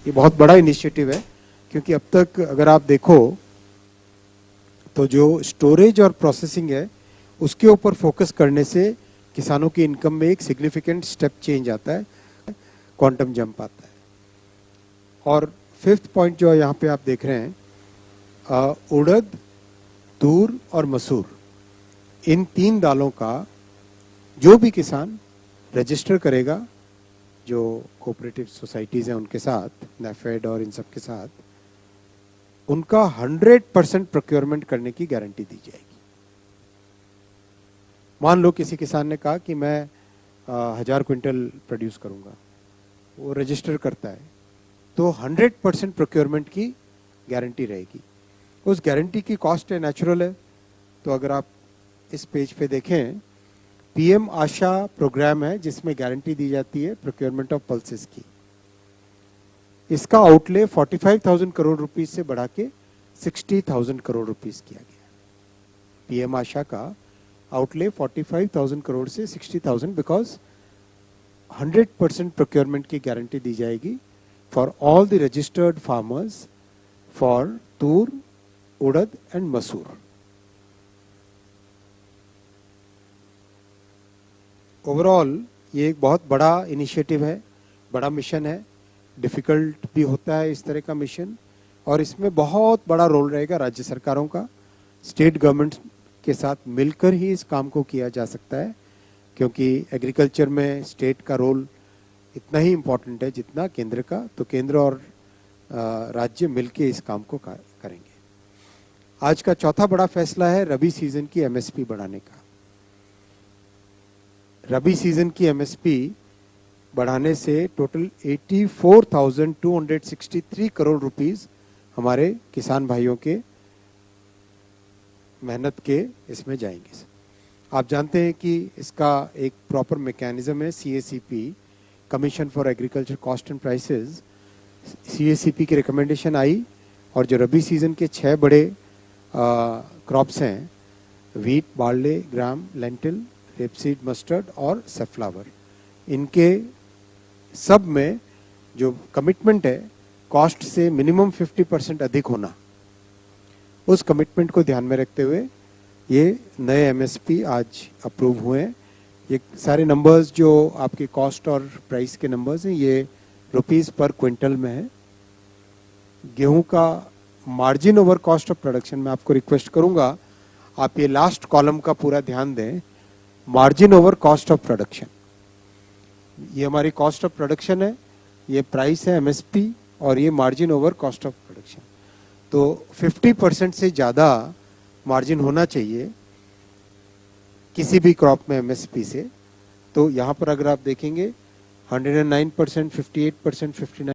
ये बहुत बड़ा इनिशिएटिव है, क्योंकि अब तक अगर आप देखो तो जो स्टोरेज और प्रोसेसिंग है उसके ऊपर फोकस करने से किसानों की इनकम में एक सिग्निफिकेंट स्टेप चेंज आता है, क्वांटम जंप आता है। और फिफ्थ पॉइंट जो यहाँ पे आप देख रहे हैं, उड़द, तूर और मसूर, इन 3 दालों का जो भी किसान रजिस्टर करेगा, जो कोऑपरेटिव सोसाइटीज़ हैं उनके साथ, नेफेड और इन सब के साथ, उनका 100% प्रोक्योरमेंट करने की गारंटी दी जाएगी। मान लो किसी किसान ने कहा कि मैं 1000 क्विंटल प्रोड्यूस करूंगा, वो रजिस्टर करता है, तो 100% प्रोक्योरमेंट की गारंटी रहेगी। उस गारंटी की कॉस्ट है नेचुरल है। तो अगर आप इस पेज पे देखें, पीएम आशा प्रोग्राम है जिसमें गारंटी दी जाती है प्रोक्योरमेंट ऑफ पल्सेस की। इसका आउटले 45,000 करोड़ रुपीस से बढ़ा के 60,000 करोड़ रुपीस किया गया। पीएम आशा का आउटले 45,000 करोड़ से 60,000, बिकॉज 100% प्रोक्योरमेंट की गारंटी दी जाएगी for all the registered farmers for Toor, urad and मसूर। ओवरऑल ये एक बहुत बड़ा इनिशिएटिव है, बड़ा मिशन है, डिफिकल्ट भी होता है इस तरह का मिशन, और इसमें बहुत बड़ा रोल रहेगा राज्य सरकारों का। स्टेट गवर्नमेंट के साथ मिलकर ही इस काम को किया जा सकता है, क्योंकि एग्रीकल्चर में स्टेट का रोल इतना ही इम्पोर्टेंट है जितना केंद्र का। तो केंद्र और राज्य मिलकर इस काम को करेंगे। आज का चौथा बड़ा फैसला है रबी सीजन की एमएसपी बढ़ाने का। रबी सीजन की एमएसपी बढ़ाने से टोटल 84,263 करोड़ रुपीस हमारे किसान भाइयों के मेहनत के इसमें जाएंगे। आप जानते हैं कि इसका एक प्रॉपर मैकेनिज्म है, CACP, commission for agriculture cost and prices. CACP की रिकमेंडेशन आई, और जो रबी सीजन के 6 बड़े क्रॉप्स हैं, वीट, बार्ले, ग्राम, लेंटिल, रेपसीड, मस्टर्ड और सनफ्लावर, इनके सब में जो कमिटमेंट है कॉस्ट से मिनिमम 50% अधिक होना, उस कमिटमेंट को ध्यान में रखते हुए ये नए एमएसपी आज अप्रूव हुए हैं। ये सारे नंबर्स जो आपके कॉस्ट और प्राइस के नंबर्स हैं, ये रुपीस पर क्विंटल में है। गेहूं का margin over cost of production में आपको रिक्वेस्ट करूंगा आप ये लास्ट कॉलम का पूरा ध्यान दें। Margin over cost of production, ये हमारी कॉस्ट ऑफ प्रोडक्शन है, ये प्राइस है एमएसपी, और ये margin over cost of production. तो 50% से ज़्यादा मार्जिन होना चाहिए किसी भी क्रॉप में एमएसपी से। तो यहाँ पर अगर आप देखेंगे 109%, 58%, 59